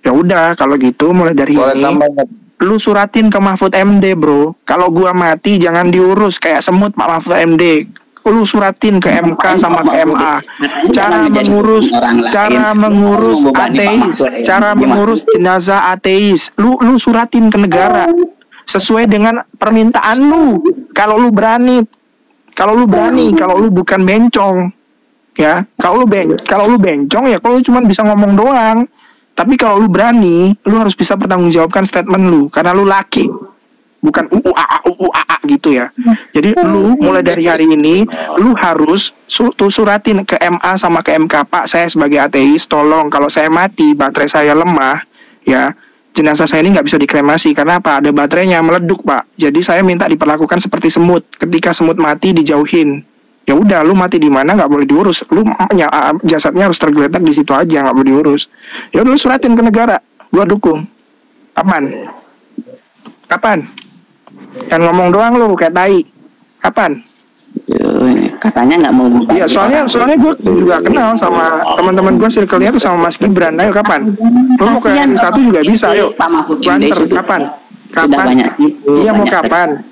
Ya udah kalau gitu mulai dari Boleh ini tambah lu suratin ke Mahfud MD bro. Kalau gua mati jangan diurus kayak semut Pak Mahfud MD. Lu suratin ke MK sama ke MA. Cara mengurus ateis, cara mengurus jenazah ateis. Lu suratin ke negara sesuai dengan permintaan lu. Kalau lu berani, kalau lu bukan bencong, ya. Kalau lu bencong ya, kalau lu cuma bisa ngomong doang. Tapi kalau lu berani, lu harus bisa bertanggungjawabkan statement lu, karena lu laki, bukan aa gitu ya. Jadi lu mulai dari hari ini, lu harus suratin ke MA sama ke MK, Pak, saya sebagai ateis, tolong kalau saya mati, baterai saya lemah, ya. Jenazah saya ini nggak bisa dikremasi karena apa? Ada baterainya meleduk, Pak. Jadi saya minta diperlakukan seperti semut. Ketika semut mati dijauhin. Ya udah, lu mati di mana nggak boleh diurus. Lu jasadnya harus tergeletak di situ aja, nggak boleh diurus. Ya udah, lu suratin ke negara. Gua dukung. Kapan? Yang ngomong doang lu kayak tai. Kapan? Katanya nggak mau. Iya, soalnya gue juga kenal sama teman-teman gue, circle-nya tuh sama Mas Gibran. Ayo kapan? Lu mau ke hari satu juga bisa, ayo. Banter, kapan? Iya, mau kapan?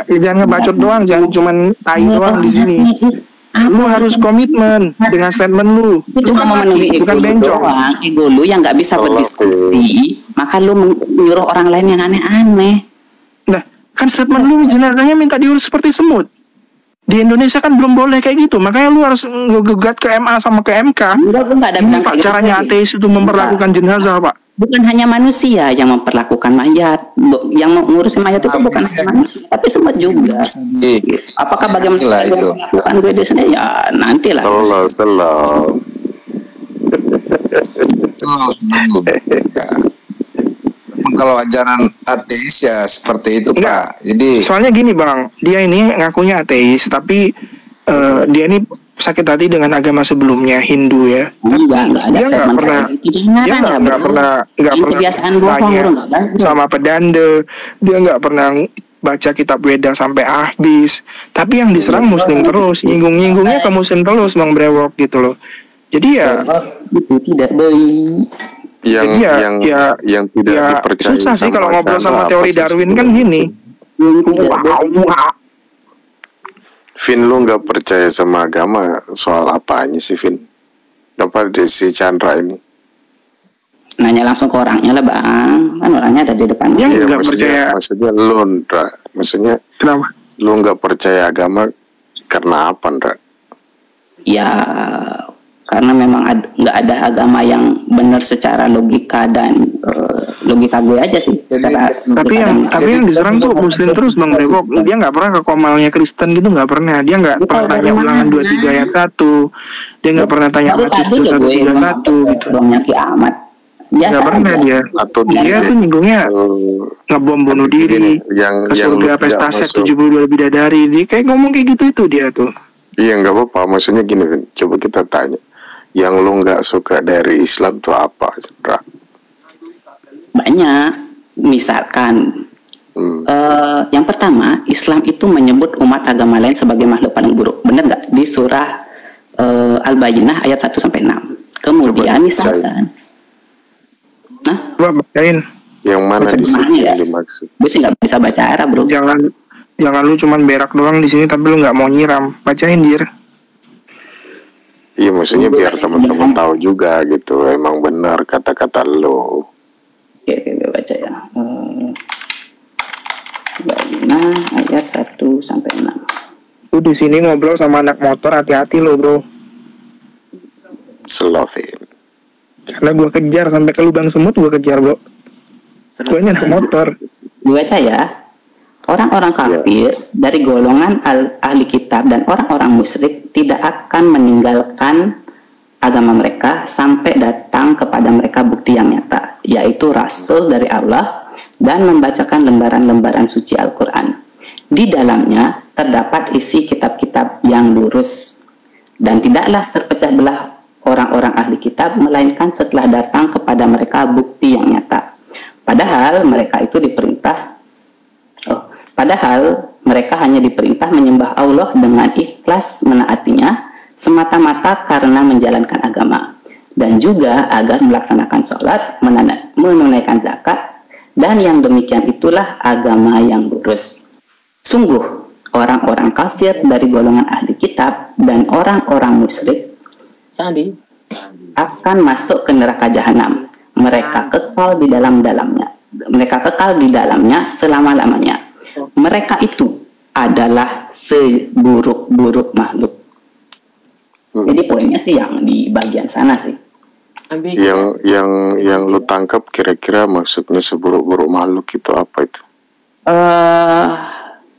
Jangan ngebacot doang, jangan cuman tai doang di sini. Lu harus komitmen dengan statement lu. Lu kan mau memenuhi bukan bencong. Ego lu yang nggak bisa berdiskusi, maka lu menyuruh orang lain yang aneh-aneh. Nah, kan statement lu jenazahnya minta diurus seperti semut. Di Indonesia kan belum boleh kayak gitu, makanya lu harus ngegugat ke MA sama ke MK. Enggak ada Ini Pak, caranya ateis itu memperlakukan jenazah, Pak. bukan hanya manusia yang memperlakukan mayat, yang mengurusi mayat itu bukan hanya manusia, tapi semut juga. Apakah bagaimana melakukan gue di sini? Ya nantilah. Selalu. Kalau ajaran ateis ya seperti itu. Enggak. Pak. Jadi soalnya gini Bang, dia ini ngakunya ateis tapi dia ini sakit hati dengan agama sebelumnya Hindu ya. Dia nggak pernah tanya sama pedanda, dia nggak pernah baca kitab Weda sampai habis. Tapi yang diserang Muslim terus, nyinggungnya ke Muslim terus Bang Brewok gitu loh. Jadi ya itu tidak baik. Yang tidak dipercaya. Susah sih kalau ngobrol sama teori Darwin kan gini. Vin, lu nggak percaya sama agama soal apanya sih, Vin? Dapat di si Chandra ini? Nanya langsung ke orangnya lah, Bang. Kan orangnya ada di depan. Iya, maksudnya lu, Ndra. Maksudnya kenapa? Lu nggak percaya agama karena apa, Ndra? Ya, karena memang nggak ada agama yang benar secara logika dan logika gue aja sih. Tapi yang diserang tuh Muslim terus Bang Brewok. Dia nggak pernah ke komalnya Kristen gitu, nggak pernah. Dia nggak pernah tanya ulangan 23 ayat 1. Dia nggak pernah tanya Matius 131 gitu. Belumnya kiamat. Nggak pernah dia. Dia tuh nyinggungnya ngebom bunuh diri, ke surga pesta set 72 bidadari. Dia kayak ngomong kayak gitu itu dia tuh. Iya nggak apa-apa. Maksudnya gini, Vin. Coba kita tanya. Yang lu nggak suka dari Islam tuh apa, Chandra? Banyak. Misalkan yang pertama, Islam itu menyebut umat agama lain sebagai makhluk paling buruk. Benar nggak? Di surah Al-Bayyinah ayat 1-6. Kemudian misalkan Coba bacain. Yang mana di sini yang dimaksud? Gue sih nggak bisa baca Arab, bro. Jangan lu cuman berak doang di sini tapi lu nggak mau nyiram. Bacain, Jir. Iya, maksudnya biar teman-teman tahu juga gitu. Emang benar kata-kata lo. Oke, baca ya. Bayyinah ayat 1-6. Lu di sini ngobrol sama anak motor, hati-hati lo, bro. Slovin. Karena gue kejar sampai ke lubang semut, gue kejar, bro. Gue ini anak motor. Gue baca ya. Orang-orang kafir dari golongan ahli kitab dan orang-orang musyrik tidak akan meninggalkan agama mereka sampai datang kepada mereka bukti yang nyata, yaitu Rasul dari Allah dan membacakan lembaran-lembaran suci Al-Quran. Di dalamnya terdapat isi kitab-kitab yang lurus, dan tidaklah terpecah belah orang-orang ahli kitab melainkan setelah datang kepada mereka bukti yang nyata. Padahal mereka hanya diperintah menyembah Allah dengan ikhlas menaatinya semata-mata karena menjalankan agama, dan juga agar melaksanakan sholat, menunaikan zakat, dan yang demikian itulah agama yang lurus. Sungguh orang-orang kafir dari golongan ahli kitab dan orang-orang musyrik akan masuk ke neraka jahanam. Mereka kekal di dalamnya selama-lamanya. Mereka itu adalah seburuk-buruk makhluk. Jadi poinnya sih yang di bagian sana sih. Yang lu tangkap kira-kira maksudnya seburuk-buruk makhluk itu apa itu?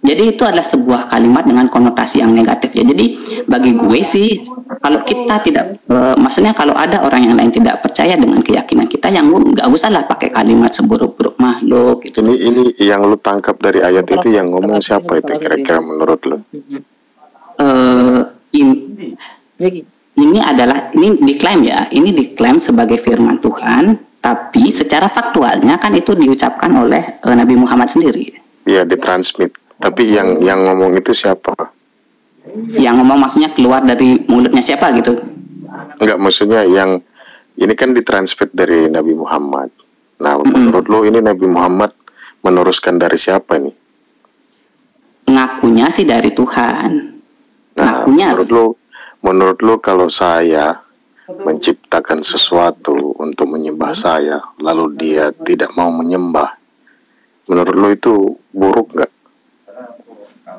Jadi itu adalah sebuah kalimat dengan konotasi yang negatif ya. Jadi bagi gue sih, kalau kita tidak, maksudnya kalau ada orang yang lain tidak percaya dengan keyakinan kita, yang nggak usah lah pakai kalimat seburuk-buruk makhluk. Gitu. Ini yang lu tangkap dari ayat itu yang ngomong siapa itu kira-kira menurut lu? Ini diklaim sebagai firman Tuhan, tapi secara faktualnya kan itu diucapkan oleh Nabi Muhammad sendiri. Iya, ditransmit. Tapi yang ngomong itu siapa? Yang ngomong maksudnya keluar dari mulutnya siapa gitu? Enggak, maksudnya yang ini kan ditransmit dari Nabi Muhammad. Nah, menurut lo ini Nabi Muhammad meneruskan dari siapa nih? Ngakunya sih dari Tuhan. Nah, menurut lo kalau saya menciptakan sesuatu untuk menyembah saya, lalu dia tidak mau menyembah, menurut lo itu buruk nggak?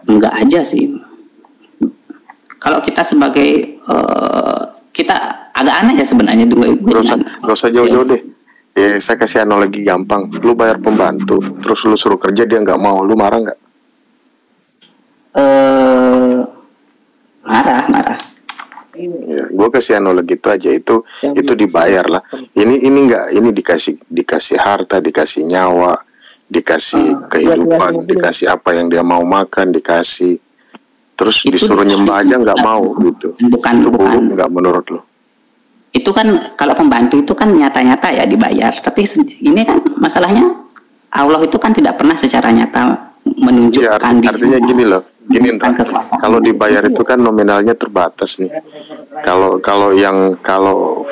Enggak aja sih. Kalau kita sebagai kita agak aneh ya sebenarnya. Gak usah jauh-jauh deh. Saya kasih analogi gampang. Lu bayar pembantu, terus lu suruh kerja dia nggak mau, lu marah nggak? Marah. Ya, gue kasih analogi itu aja, itu dibayar lah. Ini nggak, ini dikasih harta, dikasih nyawa, dikasih kehidupan, dikasih apa yang dia mau makan, dikasih. Terus itu disuruh nyembah aja nggak mau gitu. Itu buruk nggak menurut lo? Itu kan kalau pembantu itu kan nyata-nyata ya dibayar. Tapi ini kan masalahnya Allah itu kan tidak pernah secara nyata menunjukkan. Ya, artinya gini loh, kalau dibayar itu kan nominalnya terbatas nih. Kalau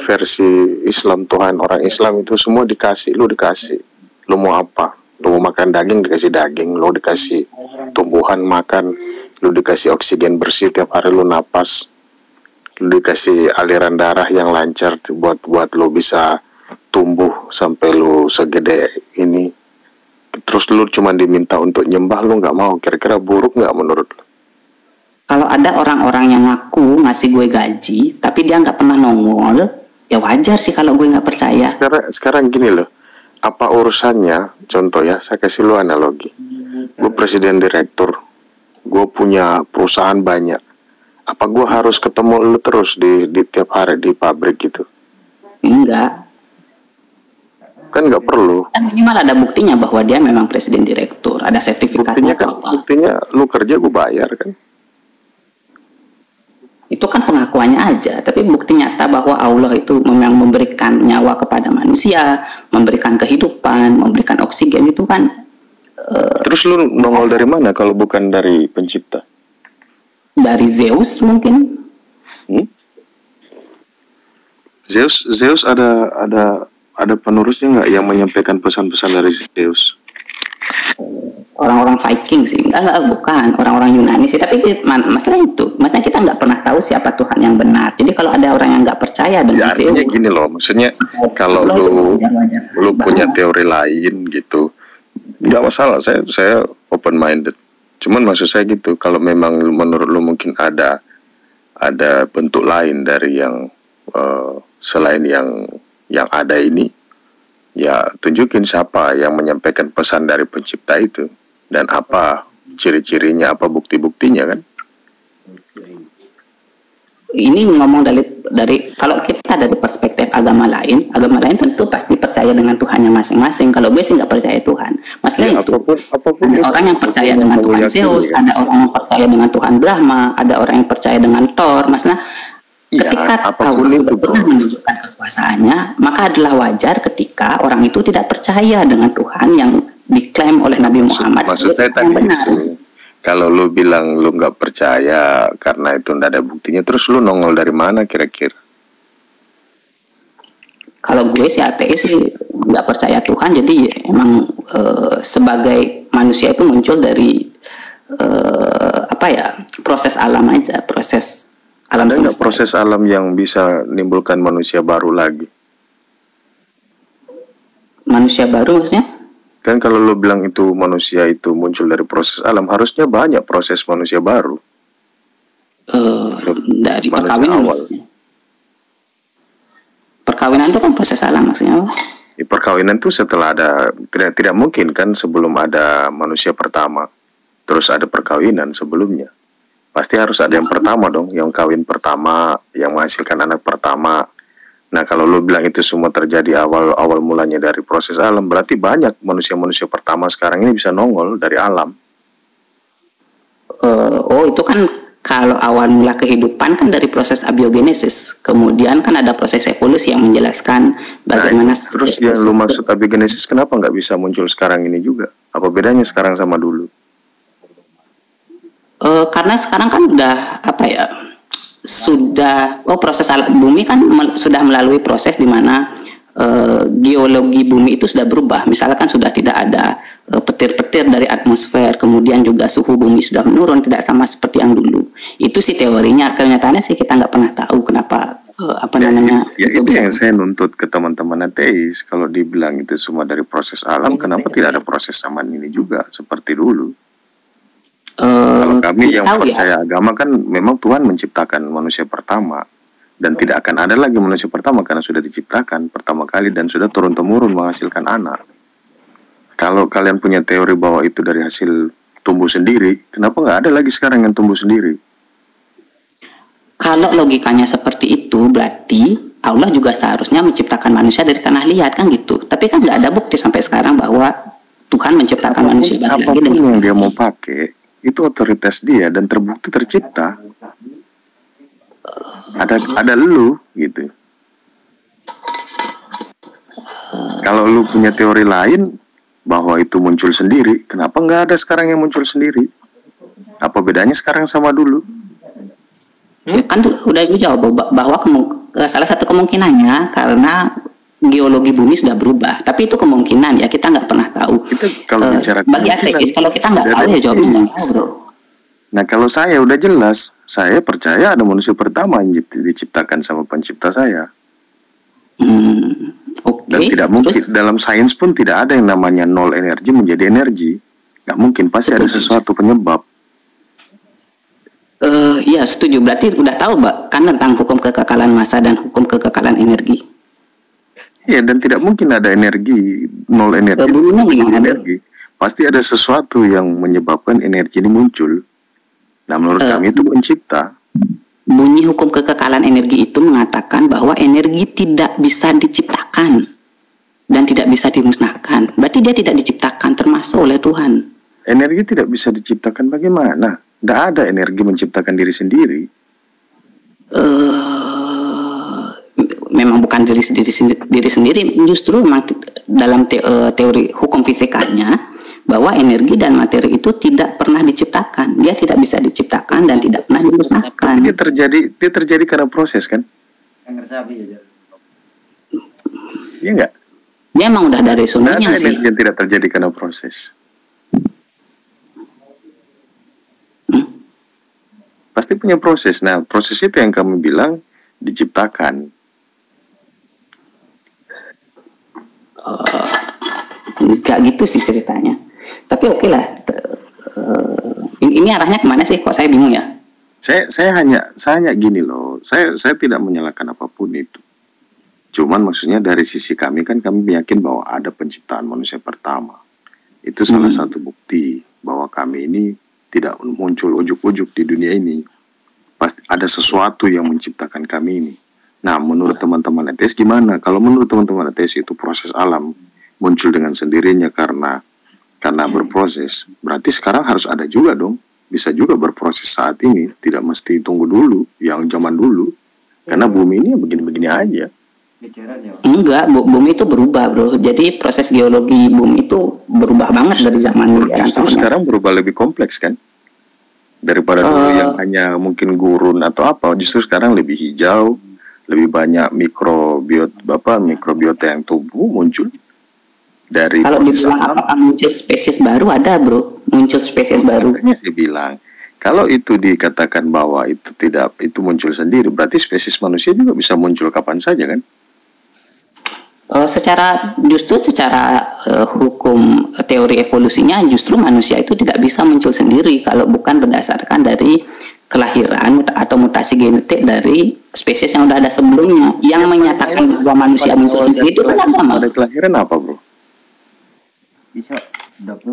versi Islam, Tuhan orang Islam itu semua dikasih, lu mau apa? Lu mau makan daging dikasih daging, lu dikasih tumbuhan makan, lu dikasih oksigen bersih tiap hari lu napas, lu dikasih aliran darah yang lancar buat lu bisa tumbuh sampai lu segede ini. Terus lu cuma diminta untuk nyembah, lu nggak mau. Kira-kira buruk nggak menurut lu? Kalau ada orang-orang yang ngaku ngasih gue gaji tapi dia nggak pernah nongol, ya wajar sih kalau gue nggak percaya. Sekarang gini loh, apa urusannya? Contoh ya, saya kasih lu analogi. Gue presiden direktur, gue punya perusahaan banyak. Apa gue harus ketemu lu terus di tiap hari di pabrik gitu? Enggak. Kan nggak perlu. Kan minimal ada buktinya bahwa dia memang presiden direktur, ada sertifikatnya. Buktinya lu kerja gue bayar kan? Itu kan pengakuannya aja, tapi bukti nyata bahwa Allah itu memang memberikan nyawa kepada manusia, memberikan kehidupan, memberikan oksigen itu kan. Terus lu nongol dari mana kalau bukan dari pencipta? Dari Zeus mungkin. Zeus ada penerusnya nggak yang menyampaikan pesan-pesan dari Zeus? Orang-orang Viking sih, enggak bukan orang-orang Yunani sih, tapi masalah kita nggak pernah tahu siapa Tuhan yang benar. Jadi kalau ada orang yang nggak percaya dengan Zeus, artinya gini loh, maksudnya kalau lu punya teori lain gitu, nggak masalah. Saya open minded. Cuman maksud saya gitu, kalau memang menurut lu mungkin ada bentuk lain dari yang selain yang ada ini, ya tunjukin siapa yang menyampaikan pesan dari pencipta itu dan apa ciri-cirinya, apa bukti-buktinya kan. Ini ngomong dari kalau kita dari perspektif agama lain tentu pasti percaya dengan Tuhannya masing-masing. Kalau gue sih nggak percaya Tuhan. Maksudnya itu apapun ada orang yang percaya dengan Tuhan Zeus, ada orang yang percaya dengan Tuhan Brahma, ada orang yang percaya dengan Thor. Maksudnya ketika apapun itu pernah menunjukkan kekuasaannya, maka adalah wajar ketika orang itu tidak percaya dengan Tuhan yang diklaim oleh Nabi Muhammad. Maksud saya tadi itu, kalau lu bilang lu nggak percaya karena itu nggak ada buktinya, terus lu nongol dari mana kira-kira? Kalau gue sih ateis sih, nggak percaya Tuhan, jadi emang sebagai manusia itu muncul dari proses alam aja, proses alam semesta. Ada proses alam yang bisa menimbulkan manusia baru lagi? Manusia baru maksudnya? Kan kalau lo bilang itu manusia itu muncul dari proses alam, harusnya banyak proses manusia baru. Dari perkawinan maksudnya. Perkawinan itu kan proses alam maksudnya. Perkawinan itu setelah ada, tidak mungkin kan sebelum ada manusia pertama, terus ada perkawinan sebelumnya. Pasti harus ada yang pertama dong, yang kawin pertama, yang menghasilkan anak pertama. Nah kalau lo bilang itu semua terjadi awal mulanya dari proses alam, berarti banyak manusia-manusia pertama sekarang ini bisa nongol dari alam. Itu kan kalau awal mula kehidupan kan dari proses abiogenesis. Kemudian kan ada proses evolusi yang menjelaskan bagaimana. Terus yang lo maksud abiogenesis kenapa nggak bisa muncul sekarang ini juga? Apa bedanya sekarang sama dulu? Karena sekarang kan proses bumi kan sudah melalui proses di mana geologi bumi itu sudah berubah. Misalkan sudah tidak ada petir-petir dari atmosfer, kemudian juga suhu bumi sudah menurun, tidak sama seperti yang dulu. Itu sih teorinya. Kenyataannya sih kita nggak pernah tahu kenapa itu yang saya nuntut ke teman-teman ateis. Kalau dibilang itu semua dari proses alam, kenapa tidak ada proses zaman ini juga seperti dulu? Kalau kami yang percaya agama kan memang Tuhan menciptakan manusia pertama. dan tidak akan ada lagi manusia pertama karena sudah diciptakan pertama kali dan sudah turun-temurun menghasilkan anak. Kalau kalian punya teori bahwa itu dari hasil tumbuh sendiri, kenapa nggak ada lagi sekarang yang tumbuh sendiri? Kalau logikanya seperti itu, berarti Allah juga seharusnya menciptakan manusia dari tanah liat, kan gitu. Tapi kan nggak ada bukti sampai sekarang bahwa Tuhan menciptakan manusia dari apapun yang dia mau pakai, itu otoritas dia dan terbukti tercipta. Ada lu gitu. Kalau lu punya teori lain bahwa itu muncul sendiri, kenapa nggak ada sekarang yang muncul sendiri? Apa bedanya sekarang sama dulu? Kan udah gue jawab bahwa salah satu kemungkinannya karena geologi bumi sudah berubah. Tapi itu kemungkinan ya, kita nggak pernah tahu. Kita kalau bicara bagi ateis, kalau kita nggak tahu ya jawabnya nggak tahu, bro. Nah kalau saya udah jelas, saya percaya ada manusia pertama yang diciptakan sama pencipta saya. Dan tidak mungkin dalam sains pun tidak ada yang namanya nol energi menjadi energi. Nggak mungkin, pasti ada sesuatu penyebab. Iya setuju. Berarti udah tahu kan tentang hukum kekekalan massa dan hukum kekekalan energi. Iya, dan tidak mungkin ada energi nol energi. Energi pasti ada sesuatu yang menyebabkan energi ini muncul. Nah menurut kami itu pencipta. Bunyi hukum kekekalan energi itu mengatakan bahwa energi tidak bisa diciptakan dan tidak bisa dimusnahkan. Berarti dia tidak diciptakan, termasuk oleh Tuhan. Energi tidak bisa diciptakan bagaimana? Tidak ada energi menciptakan diri sendiri. Memang bukan diri sendiri. Justru memang dalam teori hukum fisikanya bahwa energi dan materi itu tidak pernah diciptakan. Dia tidak bisa diciptakan dan tidak pernah dimusnahkan. Dia terjadi karena proses kan? Iya enggak? Dia emang udah dari sunanya sih. Energi yang tidak terjadi karena proses. Pasti punya proses. Nah, proses itu yang kami bilang diciptakan. Enggak gitu sih ceritanya. Tapi oke lah. Ini arahnya kemana sih? Kok saya bingung ya? Saya hanya gini loh. Saya tidak menyalahkan apapun itu. Cuman maksudnya dari sisi kami kan kami yakin bahwa ada penciptaan manusia pertama. Itu salah satu bukti bahwa kami ini tidak muncul ujuk-ujuk di dunia ini. Pasti ada sesuatu yang menciptakan kami ini. Nah, menurut teman-teman ateis gimana? Kalau menurut teman-teman ateis itu proses alam muncul dengan sendirinya karena berproses. Berarti sekarang harus ada juga dong. Bisa juga berproses saat ini. Tidak mesti tunggu dulu yang zaman dulu. Karena bumi ini begini-begini aja. Enggak, bumi itu berubah, bro. Jadi proses geologi bumi itu berubah banget dari zaman justru sekarang berubah lebih kompleks kan? Daripada dulu yang hanya mungkin gurun atau apa, justru sekarang lebih hijau, lebih banyak mikrobiota yang tubuh muncul dari. Kalau dibilang apakah muncul spesies baru, ada bro, muncul spesies baru. Makanya saya bilang, kalau itu dikatakan bahwa itu muncul sendiri, berarti spesies manusia juga bisa muncul kapan saja kan? Secara hukum teori evolusinya justru manusia itu tidak bisa muncul sendiri kalau bukan berdasarkan dari kelahiran atau mutasi genetik dari spesies yang sudah ada sebelumnya yang menyatakan bahwa manusia muncul sendiri itu kan agama. Ada kelahiran apa bro?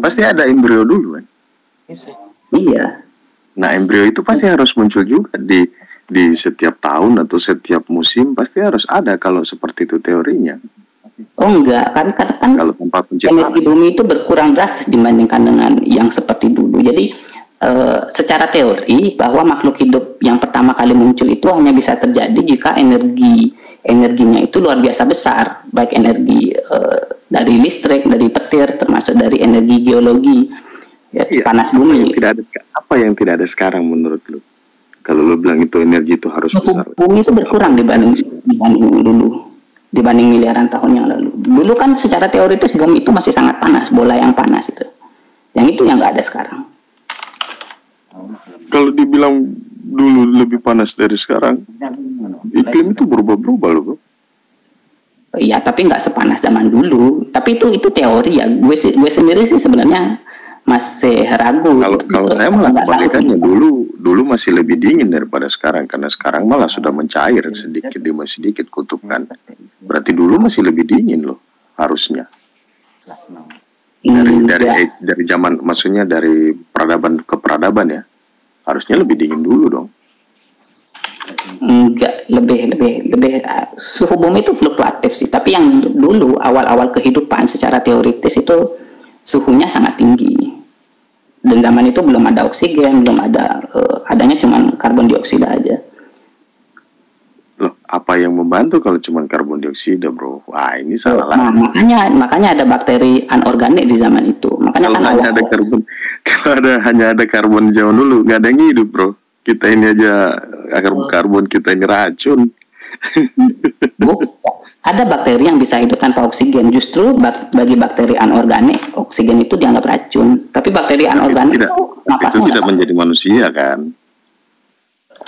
Pasti ada embrio dulu kan? Iya. Nah embrio itu pasti harus muncul juga di setiap tahun atau setiap musim pasti harus ada kalau seperti itu teorinya. Oh enggak, kan kalau tempat penciptaan energi bumi itu berkurang drastis dibandingkan dengan yang seperti dulu. Jadi secara teori bahwa makhluk hidup yang pertama kali muncul itu hanya bisa terjadi jika energinya itu luar biasa besar, baik energi dari listrik, dari petir, termasuk dari energi geologi, ya, iya, panas bumi. Apa yang tidak ada sekarang menurut lu? Kalau lu bilang itu energi itu harus besar. Bumi itu berkurang dibanding dulu. Dibanding miliaran tahun yang lalu. Dulu kan secara teoritis bumi itu masih sangat panas, bola yang panas itu. Yang itu yang nggak ada sekarang. Kalau dibilang dulu lebih panas dari sekarang, iklim itu berubah-berubah loh, bro. Iya, tapi nggak sepanas zaman dulu. Tapi itu teori ya. Gue sendiri sih sebenarnya masih ragu. Kalau saya malah kebalikannya, dulu dulu masih lebih dingin daripada sekarang, karena sekarang malah sudah mencair sedikit demi sedikit kutub kan. Berarti dulu masih lebih dingin loh harusnya. Dari zaman, maksudnya dari peradaban ke peradaban ya, harusnya lebih dingin dulu dong. Enggak, lebih suhu bumi itu fluktuatif sih, tapi yang dulu awal-awal kehidupan secara teoritis itu suhunya sangat tinggi, dan zaman itu belum ada oksigen, belum ada adanya cuman karbon dioksida aja. Loh, apa yang membantu kalau cuman karbon dioksida, bro? Wah, ini salah lah. Nah, makanya ada bakteri anorganik di zaman itu. Makanya kalau hanya ada karbon zaman dulu, nggak ada yang hidup, bro. Kita ini aja karbon, kita ini racun. Ada bakteri yang bisa hidup tanpa oksigen. Justru bagi bakteri anorganik, oksigen itu dianggap racun. Tapi bakteri anorganik itu tidak menjadi manusia kan?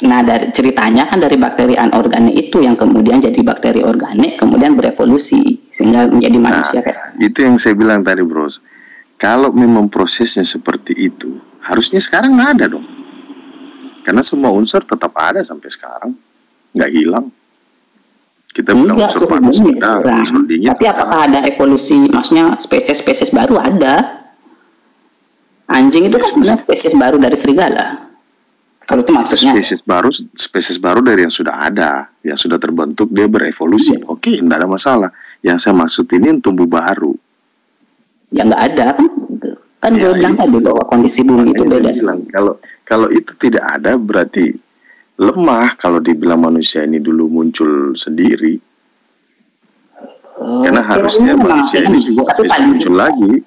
Nah, dari ceritanya kan dari bakteri anorganik itu yang kemudian jadi bakteri organik, kemudian berevolusi sehingga menjadi manusia. Itu yang saya bilang tadi, bro. Kalau memang prosesnya seperti itu, harusnya sekarang nggak ada dong. Karena semua unsur tetap ada sampai sekarang, nggak hilang. Kita bilang unsur panas ada, unsur dingin. Tapi apakah ada evolusi? Maksudnya spesies-spesies baru ada. Anjing itu kan sebenarnya spesies baru dari serigala. Kalau itu maksudnya. Spesies baru dari yang sudah ada, yang sudah terbentuk, dia berevolusi. Oke, nggak ada masalah. Yang saya maksud ini tumbuh baru. Ya nggak ada kan gue bilang tadi bahwa kondisi bumi itu beda. Kalau itu tidak ada berarti lemah. Kalau dibilang manusia ini dulu muncul sendiri, karena harusnya manusia ini juga bisa muncul lagi.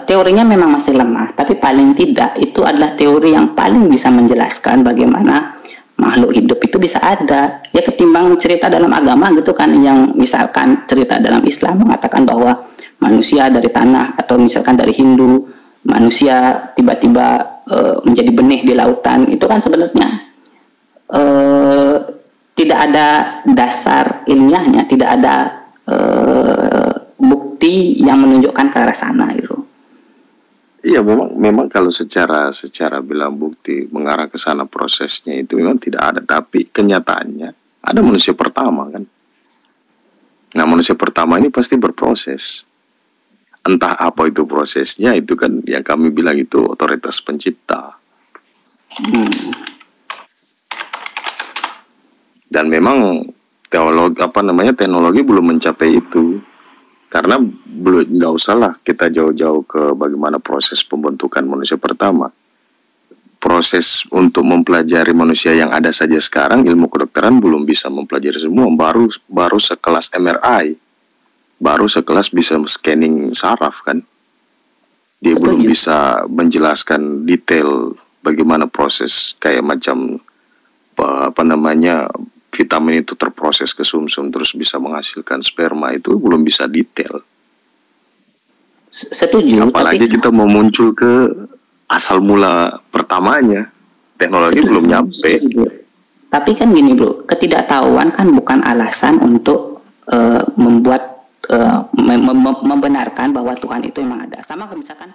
Teorinya memang masih lemah, tapi paling tidak itu adalah teori yang paling bisa menjelaskan bagaimana makhluk hidup itu bisa ada. Ya ketimbang cerita dalam agama gitu kan, yang misalkan cerita dalam Islam mengatakan bahwa manusia dari tanah, atau misalkan dari Hindu manusia tiba-tiba menjadi benih di lautan. Itu kan sebenarnya tidak ada dasar ilmiahnya, tidak ada bukti yang menunjukkan ke arah sana gitu. Iya, memang kalau secara bilang bukti mengarah ke sana prosesnya itu memang tidak ada, tapi kenyataannya ada manusia pertama kan. Nah, manusia pertama ini pasti berproses. Entah apa itu prosesnya, itu kan yang kami bilang itu otoritas pencipta. Dan memang teknologi belum mencapai itu. Karena nggak usahlah kita jauh-jauh ke bagaimana proses pembentukan manusia pertama. Proses untuk mempelajari manusia yang ada saja sekarang, ilmu kedokteran belum bisa mempelajari semua. Baru sekelas MRI, baru sekelas bisa scanning saraf kan. Dia belum bisa menjelaskan detail bagaimana proses kayak macam vitamin itu terproses ke sumsum terus bisa menghasilkan sperma, itu belum bisa detail. Setuju. Apalagi kita mau muncul ke asal mula pertamanya, teknologi belum nyampe. Tapi kan gini bro, ketidaktahuan kan bukan alasan untuk membenarkan bahwa Tuhan itu memang ada. Sama misalkan